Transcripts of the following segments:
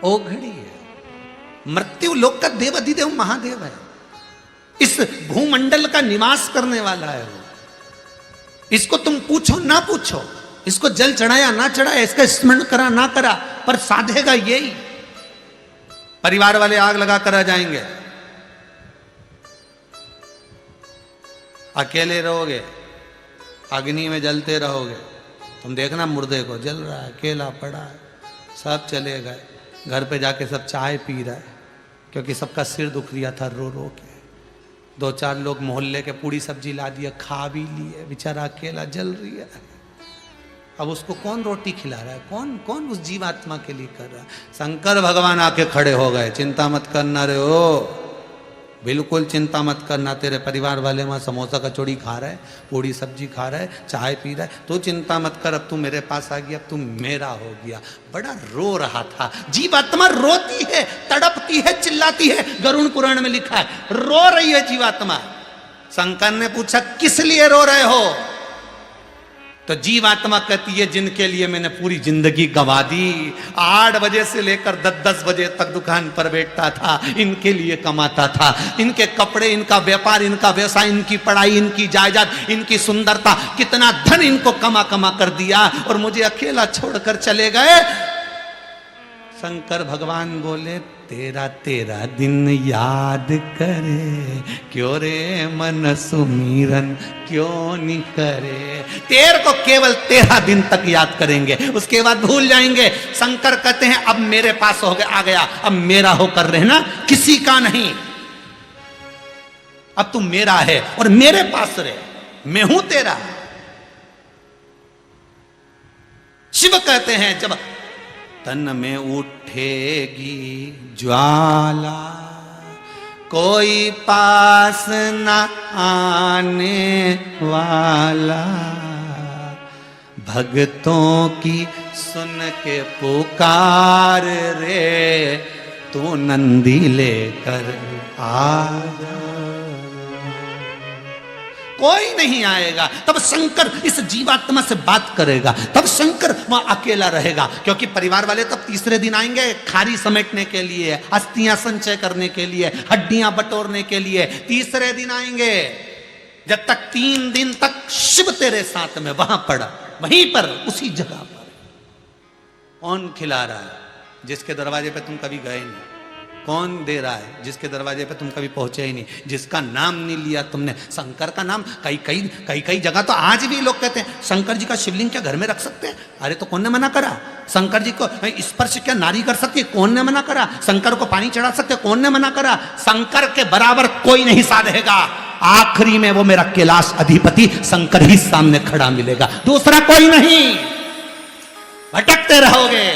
ओघड़ी है। मृत्यु लोक का देव अधिदेव महादेव है, इस भूमंडल का निवास करने वाला है वो। इसको तुम पूछो ना पूछो, इसको जल चढ़ाया ना चढ़ाया, इसका स्मरण करा ना करा, पर साधेगा यही। परिवार वाले आग लगा कर आ जाएंगे, अकेले रहोगे, अग्नि में जलते रहोगे। तुम देखना मुर्दे को, जल रहा है, अकेला पड़ा है, सब चले गए। घर पे जाके सब चाय पी रहा है, क्योंकि सबका सिर दुख रिया था रो रो के। दो चार लोग मोहल्ले के पूड़ी सब्जी ला दिया, खा भी लिए, बेचारा अकेला जल रही है। अब उसको कौन रोटी खिला रहा है, कौन कौन उस जीवात्मा के लिए कर रहा है? शंकर भगवान आके खड़े हो गए, चिंता मत करना रे हो, बिल्कुल चिंता मत करना। तेरे परिवार वाले वहाँ समोसा कचौड़ी खा रहे, पूड़ी सब्जी खा रहे, चाय पी रहे, तो चिंता मत कर, अब तू मेरे पास आ गया, अब तू मेरा हो गया। बड़ा रो रहा था। जीवात्मा रोती है, तड़पती है, चिल्लाती है। गरुड़ पुराण में लिखा है, रो रही है जीवात्मा। शंकर ने पूछा किस लिए रो रहे हो? तो जीवात्मा कहती है जिनके लिए मैंने पूरी जिंदगी गंवा दी। 8 बजे से लेकर 10-10 बजे तक दुकान पर बैठता था, इनके लिए कमाता था। इनके कपड़े, इनका व्यापार, इनका व्यवसाय, इनकी पढ़ाई, इनकी जायदाद, इनकी सुंदरता, कितना धन इनको कमा कमा कर दिया, और मुझे अकेला छोड़कर चले गए। शंकर भगवान बोले, तेरा तेरा दिन याद करे, क्यों रे मन सुमीरन क्यों नहीं करे। तेरे को केवल 13 दिन तक याद करेंगे, उसके बाद भूल जाएंगे। शंकर कहते हैं अब मेरे पास हो गया, आ गया, अब मेरा होकर रहना, किसी का नहीं। अब तू मेरा है और मेरे पास रहे, मैं हूं तेरा। शिव कहते हैं जब तन में उठेगी ज्वाला, कोई पास न आने वाला, भक्तों की सुन के पुकार रे, तू नंदी लेकर आ जा। कोई नहीं आएगा। तब शंकर इस जीवात्मा से बात करेगा, तब शंकर वहां अकेला रहेगा, क्योंकि परिवार वाले तब तीसरे दिन आएंगे खारी समेटने के लिए, अस्थियां संचय करने के लिए, हड्डियां बटोरने के लिए। तीसरे दिन आएंगे, जब तक 3 दिन तक शिव तेरे साथ में वहां पड़ा, वहीं पर उसी जगह पर। कौन खिला रहा है? जिसके दरवाजे पे तुम कभी गए नहीं। कौन दे रहा है? जिसके दरवाजे पे तुम कभी पहुंचे ही नहीं, जिसका नाम नहीं लिया तुमने। शंकर का नाम कई जगह तो आज भी लोग कहते हैं शंकर जी का शिवलिंग क्या घर में रख सकते हैं? अरे तो कौन ने मना करा? शंकर जी को स्पर्श क्या नारी कर सकती है? कौन ने मना करा? शंकर को पानी चढ़ा सकते, कौन ने मना करा? शंकर के बराबर कोई नहीं साधेगा। आखिरी में वो मेरा कैलाश अधिपति शंकर ही सामने खड़ा मिलेगा, दूसरा कोई नहीं। भटकते रहोगे,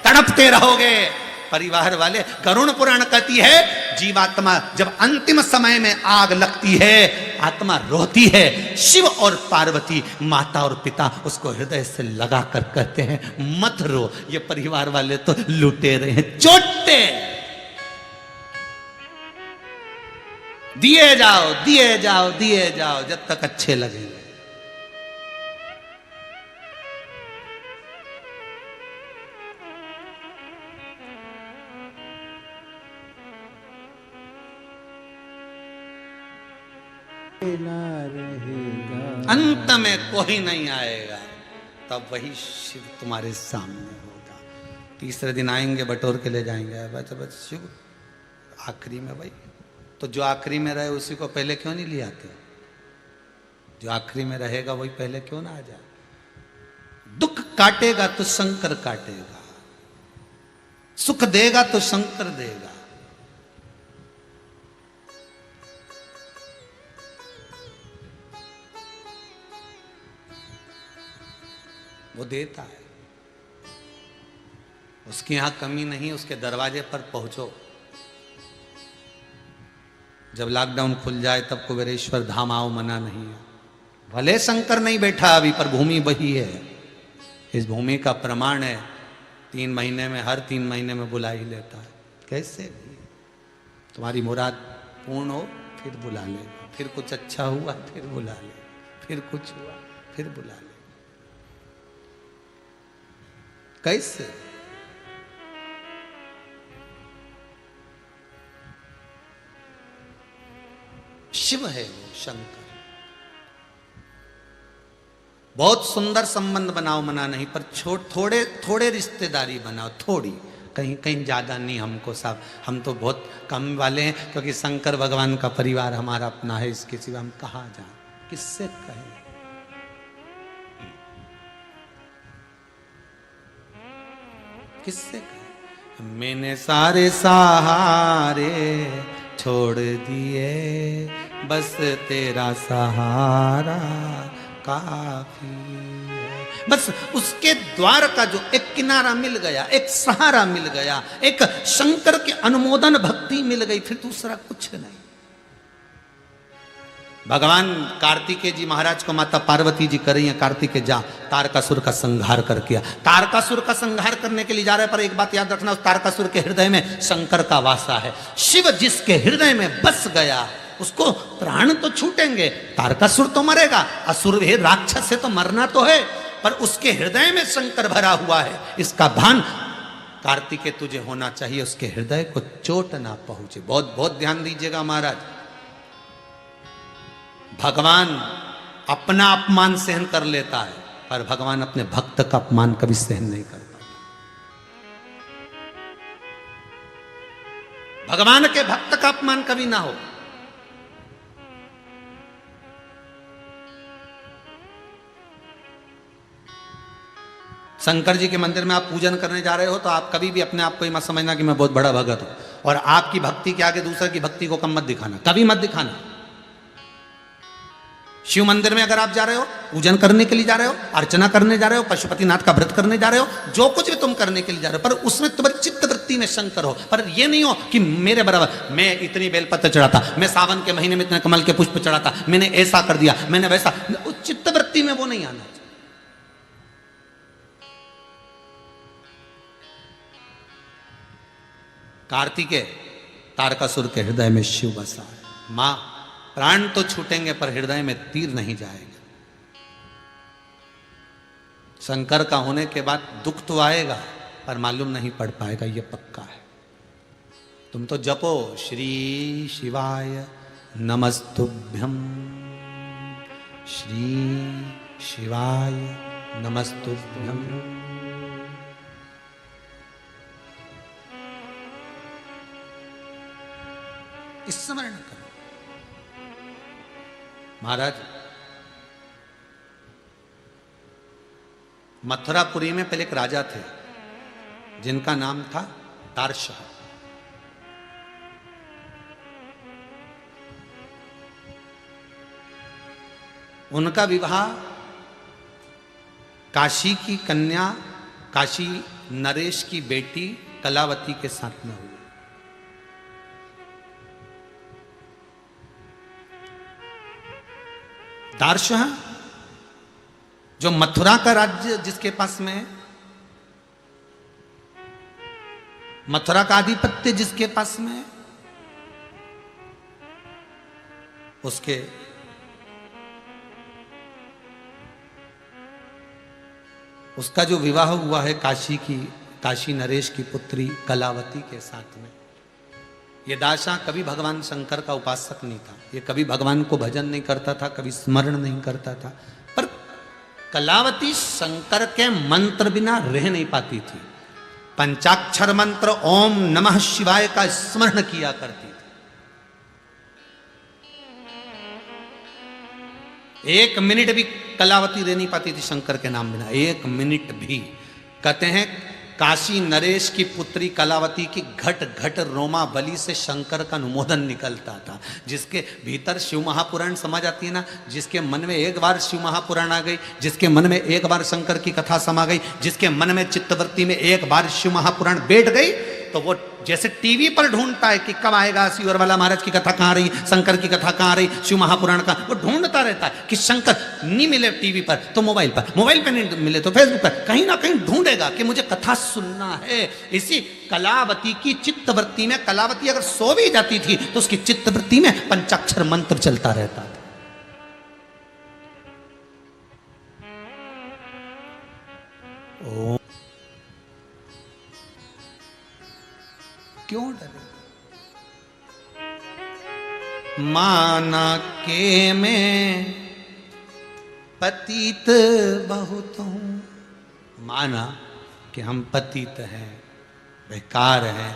तड़पते रहोगे। परिवार वाले, गरुड़ पुराण कहती है जीवात्मा जब अंतिम समय में आग लगती है, आत्मा रोती है। शिव और पार्वती, माता और पिता, उसको हृदय से लगाकर कहते हैं मत रो। ये परिवार वाले तो लुटे रहे हैं, चोटते। दिए जाओ, दिए जाओ, दिए जाओ, जब तक अच्छे लगेंगे। अंत में कोई नहीं आएगा, तब वही शिव तुम्हारे सामने होगा। तीसरे दिन आएंगे, बटोर के ले जाएंगे। बस शिव आखिरी में भाई, तो जो आखिरी में रहे उसी को पहले क्यों नहीं ले आते? जो आखिरी में रहेगा वही पहले क्यों ना आ जाए? दुख काटेगा तो शंकर काटेगा, सुख देगा तो शंकर देगा। वो देता है, उसकी यहां कमी नहीं। उसके दरवाजे पर पहुंचो। जब लॉकडाउन खुल जाए तब कुबेरेश्वर धाम आओ, मना नहीं है। भले शंकर नहीं बैठा अभी, पर भूमि वही है। इस भूमि का प्रमाण है 3 महीने में, हर 3 महीने में बुला ही लेता है। कैसे भी तुम्हारी मुराद पूर्ण हो फिर बुला लेगा, फिर कुछ अच्छा हुआ फिर बुला ले, फिर कुछ हुआ फिर बुला ले। कैसे? शिव है वो शंकर। बहुत सुंदर संबंध बनाओ, मना नहीं, पर थोड़े थोड़े रिश्तेदारी बनाओ, थोड़ी, कहीं कहीं ज्यादा नहीं। हमको सब, हम तो बहुत कम वाले हैं, क्योंकि शंकर भगवान का परिवार हमारा अपना है, इसके सिवा हम कहाँ जाएं, किससे कहें। किससे कहें। मैंने सारे सहारे छोड़ दिए, बस तेरा सहारा काफी है। बस उसके द्वार का जो एक किनारा मिल गया, एक सहारा मिल गया, एक शंकर के अनुमोदन भक्ति मिल गई, फिर दूसरा कुछ नहीं। भगवान कार्तिकेय जी महाराज को माता पार्वती जी कर रही हैं, कार्तिकेय जा तारकासुर का संहार कर किया। तारकासुर का संहार करने के लिए जा रहे, पर एक बात याद रखना, उस तारकासुर के हृदय में शंकर का वासा है। शिव जिसके हृदय में बस गया, उसको प्राण तो छूटेंगे, तारकासुर तो मरेगा, असुर है, राक्षस से तो मरना तो है, पर उसके हृदय में शंकर भरा हुआ है, इसका भान कार्तिकेय तुझे होना चाहिए, उसके हृदय को चोट ना पहुंचे। बहुत बहुत ध्यान दीजिएगा महाराज। भगवान अपना अपमान सहन कर लेता है, पर भगवान अपने भक्त का अपमान कभी सहन नहीं कर पाता। भगवान के भक्त का अपमान कभी ना हो। शंकर जी के मंदिर में आप पूजन करने जा रहे हो, तो आप कभी भी अपने आप को मत समझना कि मैं बहुत बड़ा भगत हूं, और आपकी भक्ति के आगे दूसरे की भक्ति को कम मत दिखाना, कभी मत दिखाना। शिव मंदिर में अगर आप जा रहे हो, पूजन करने के लिए जा रहे हो, अर्चना करने जा रहे हो, पशुपतिनाथ का व्रत करने जा रहे हो, जो कुछ भी तुम करने के लिए जा रहे हो, पर उसमें तुम्हारी चित्त वृत्ति में शंकर हो। पर ये नहीं हो कि मेरे बराबर मैं इतनी बेलपत्र चढ़ाता, मैं सावन के महीने में इतने कमल के पुष्प चढ़ाता, मैंने ऐसा कर दिया, मैंने वैसा, चित्त वृत्ति में वो नहीं आना चाहिए। कार्तिकेय तारकासुर के हृदय में शिव बसा है। मां प्राण तो छूटेंगे, पर हृदय में तीर नहीं जाएगा। शंकर का होने के बाद दुख तो आएगा, पर मालूम नहीं पड़ पाएगा, ये पक्का है। तुम तो जपो श्री शिवाय नमस्तुभ्यम, श्री शिवाय नमस्तुभ्यम। स्मरण करो। महाराज मथुरापुरी में पहले एक राजा थे, जिनका नाम था तारशाह। उनका विवाह काशी की कन्या, काशी नरेश की बेटी कलावती के साथ में हुआ। तारशाह जो मथुरा का राज्य जिसके पास में है, मथुरा का आधिपत्य जिसके पास में है, उसका जो विवाह हुआ है काशी नरेश की पुत्री कलावती के साथ में। ये दासा कभी भगवान शंकर का उपासक नहीं था, ये कभी भगवान को भजन नहीं करता था, कभी स्मरण नहीं करता था, पर कलावती शंकर के मंत्र बिना रह नहीं पाती थी। पंचाक्षर मंत्र ओम नमः शिवाय का स्मरण किया करती थी। एक मिनट भी कलावती रह नहीं पाती थी शंकर के नाम बिना, एक मिनट भी। कहते हैं काशी नरेश की पुत्री कलावती की घट घट रोमा बलि से शंकर का अनुमोदन निकलता था। जिसके भीतर शिव महापुराण समझ आती है ना, जिसके मन में एक बार शिव महापुराण आ गई, जिसके मन में एक बार शंकर की कथा समा गई, जिसके मन में चित्तवृत्ति में एक बार शिव महापुराण बैठ गई, तो वो जैसे टीवी पर ढूंढता है कि कब आएगा शिवर वाला महाराज की कथा कहाँ रही, शंकर की कथा कहाँ रही, शिव महापुराण का, वो ढूंढता रहता है कि शंकर नहीं मिले टीवी पर तो मोबाइल पर नहीं मिले तो फेसबुक पर, कहीं ना कहीं ढूंढेगा कि मुझे कथा सुनना है। इसी कलावती की चित्तवृत्ति में, कलावती अगर सो भी जाती थी तो उसकी चित्तवृत्ति में पंचाक्षर मंत्र चलता रहता था। ओ क्यों डरे? माना के मैं पतित बहुत हूं। माना कि हम पतित हैं, बेकार हैं,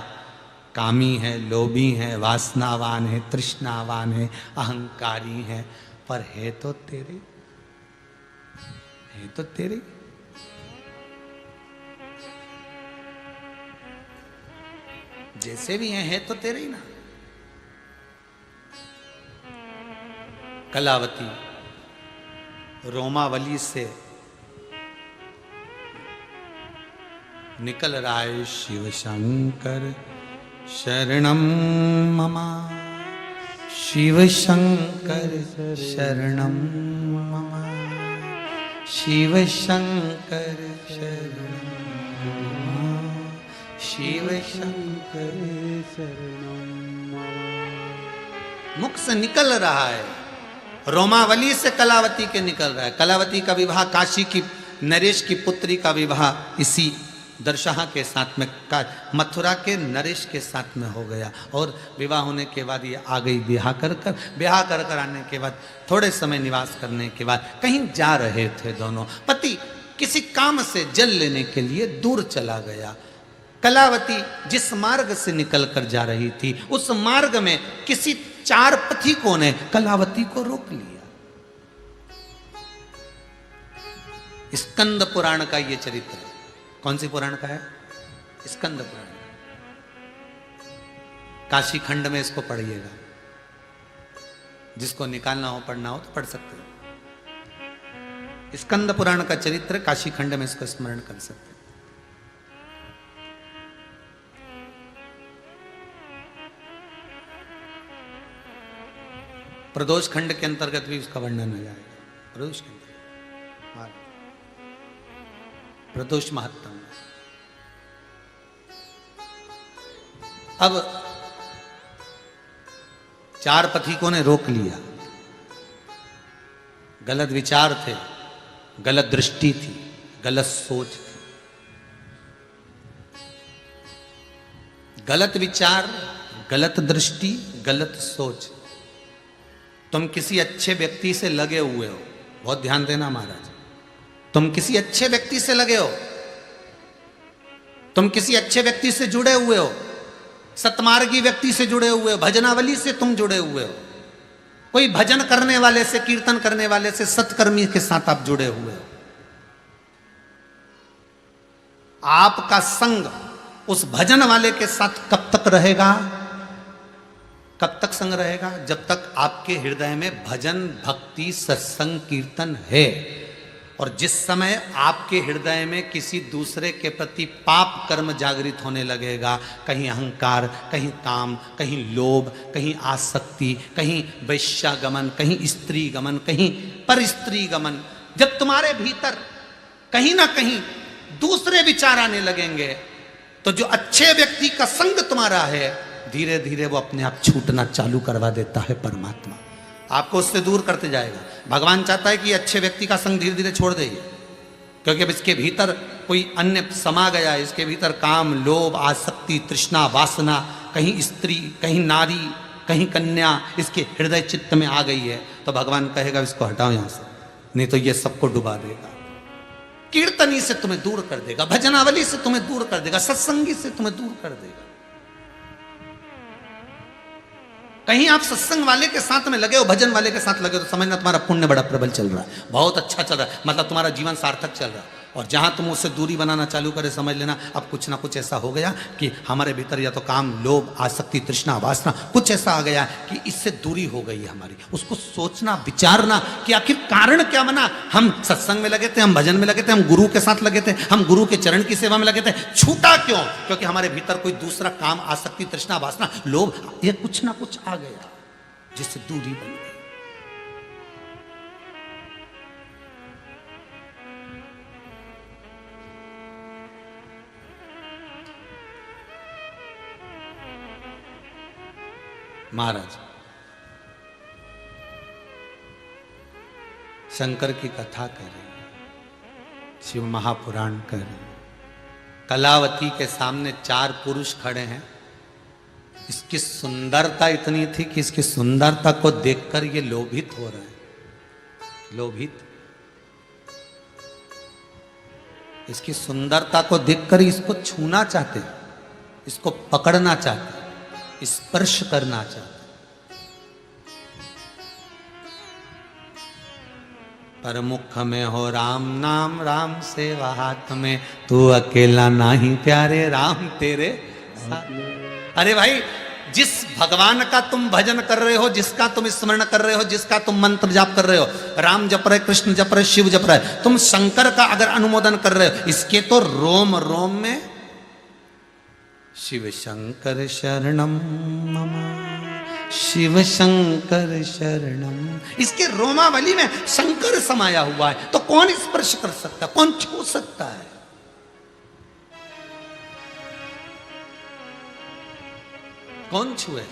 कामी हैं, लोभी हैं, वासनावान हैं, तृष्णावान हैं, अहंकारी हैं, पर है तो तेरे, है तो तेरे। जैसे भी हैं है तो तेरे ही ना। कलावती रोमावली से निकल रहा है, शिव शंकर शरणम ममा, शिव शंकर शरणम ममा, शिव शंकर शरणम ममा, शिव शंकर शरणम ममा। मुख से निकल रहा है, रोमावली से कलावती के निकल रहा है। कलावती का विवाह काशी की नरेश की पुत्री का विवाह इसी दर्शहा के साथ में, मथुरा के नरेश के साथ में हो गया। और विवाह होने के बाद ये आ गई ब्याह कर आने के बाद थोड़े समय निवास करने के बाद कहीं जा रहे थे दोनों। पति किसी काम से जल लेने के लिए दूर चला गया। कलावती जिस मार्ग से निकल कर जा रही थी, उस मार्ग में किसी चार पथिकों ने कलावती को रोक लिया। स्कंद पुराण का यह चरित्र है। कौन सी पुराण का है? स्कंद पुराण। काशी खंड में इसको पढ़िएगा, जिसको निकालना हो पढ़ना हो तो पढ़ सकते हो। स्कंद पुराण का चरित्र काशी खंड में इसको स्मरण कर सकते हैं। प्रदोष खंड के अंतर्गत भी उसका वर्णन हो जाएगा। प्रदोष के अंतर्गत प्रदोष महत्तम। अब चार पथिकों ने रोक लिया। गलत विचार थे, गलत दृष्टि थी, गलत सोच थी। गलत विचार, गलत दृष्टि, गलत सोच। तुम किसी अच्छे व्यक्ति से लगे हुए हो, बहुत ध्यान देना महाराज। तुम किसी अच्छे व्यक्ति से लगे हो, तुम किसी अच्छे व्यक्ति से जुड़े हुए हो, सतमार्गी व्यक्ति से जुड़े हुए हो, भजनावली से तुम जुड़े हुए हो, कोई भजन करने वाले से, कीर्तन करने वाले से, सत्कर्मी के साथ आप जुड़े हुए हो। आपका संग उस भजन वाले के साथ कब तक रहेगा? कब तक संग रहेगा? जब तक आपके हृदय में भजन, भक्ति, सत्संग, कीर्तन है। और जिस समय आपके हृदय में किसी दूसरे के प्रति पाप कर्म जागृत होने लगेगा, कहीं अहंकार, कहीं काम, कहीं लोभ, कहीं आसक्ति, कहीं वैश्यागमन, कहीं स्त्री गमन, कहीं पर स्त्री गमन, जब तुम्हारे भीतर कहीं ना कहीं दूसरे विचार आने लगेंगे, तो जो अच्छे व्यक्ति का संग तुम्हारा है, धीरे धीरे वो अपने आप छूटना चालू करवा देता है। परमात्मा आपको उससे दूर करते जाएगा। भगवान चाहता है कि अच्छे व्यक्ति का संग धीरे धीरे छोड़ दे, क्योंकि अब इसके भीतर कोई अन्य समा गया। इसके भीतर काम, लोभ, आसक्ति, तृष्णा, वासना, कहीं स्त्री, कहीं नारी, कहीं कन्या इसके हृदय चित्त में आ गई है। तो भगवान कहेगा इसको हटाओ यहां से, नहीं तो ये सबको डुबा देगा। कीर्तनी से तुम्हें दूर कर देगा, भजनावली से तुम्हें दूर कर देगा, सत्संगी से तुम्हें दूर कर देगा। कहीं आप सत्संग वाले के साथ में लगे हो, भजन वाले के साथ लगे हो, तो समझना तुम्हारा पुण्य बड़ा प्रबल चल रहा है, बहुत अच्छा चल रहा है, मतलब तुम्हारा जीवन सार्थक चल रहा है। और जहां तुम उससे दूरी बनाना चालू करे, समझ लेना अब कुछ ना कुछ ऐसा हो गया कि हमारे भीतर या तो काम, लोभ, आसक्ति, तृष्णा, वासना, कुछ ऐसा आ गया कि इससे दूरी हो गई है हमारी। उसको सोचना, विचारना कि आखिर कारण क्या बना। हम सत्संग में लगे थे, हम भजन में लगे थे, हम गुरु के साथ लगे थे, हम गुरु के चरण की सेवा में लगे थे, छूटा क्यों? क्योंकि हमारे भीतर कोई दूसरा काम, आसक्ति, तृष्णा, वासना, लोभ, ये कुछ ना कुछ आ गया जिससे दूरी बन गई। महाराज शंकर की कथा कर रहे हैं, शिव महापुराण कर रहे हैं। कलावती के सामने चार पुरुष खड़े हैं, इसकी सुंदरता इतनी थी कि इसकी सुंदरता को देखकर ये लोभित हो रहा है, लोभित। इसकी सुंदरता को देखकर इसको छूना चाहते, इसको पकड़ना चाहते, स्पर्श करना चाहते। पर मुख में हो राम नाम, राम सेवा हाथ में, तू अकेला नहीं प्यारे राम तेरे साथ। अरे भाई, जिस भगवान का तुम भजन कर रहे हो, जिसका तुम स्मरण कर रहे हो, जिसका तुम मंत्र जाप कर रहे हो, राम जप रहे, कृष्ण जप रहे, शिव जप रहे, तुम शंकर का अगर अनुमोदन कर रहे हो, इसके तो रोम रोम में शिव शंकर शरणम मम, शिव शंकर शरणम, इसके रोमावली में शंकर समाया हुआ है। तो कौन स्पर्श कर सकता है, कौन छू सकता है? कौन छुए?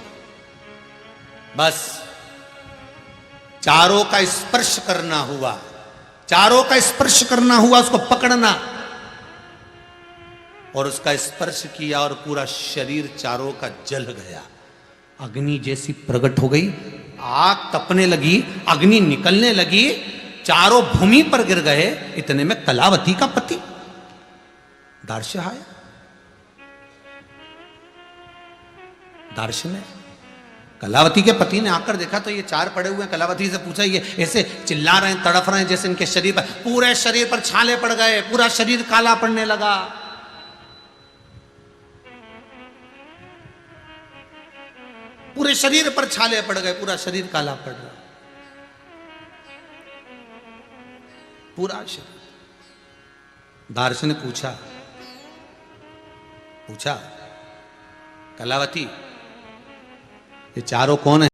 बस चारों का स्पर्श करना हुआ, चारों का स्पर्श करना हुआ, उसको पकड़ना, और उसका स्पर्श किया और पूरा शरीर चारों का जल गया। अग्नि जैसी प्रकट हो गई, आग तपने लगी, अग्नि निकलने लगी, चारों भूमि पर गिर गए। इतने में कलावती का पति दार्श आया। दार्श ने, कलावती के पति ने आकर देखा तो ये चार पड़े हुए हैं। कलावती से पूछा, ये ऐसे चिल्ला रहे हैं, तड़फ रहे हैं जैसे इनके शरीर पर, पूरे शरीर पर छाले पड़ गए, पूरा शरीर काला पड़ने लगा। पूरे शरीर पर छाले पड़ गए, पूरा शरीर काला पड़ रहा, पूरा शरीर। दार्श ने पूछा, कलावती, ये चारों कौन है?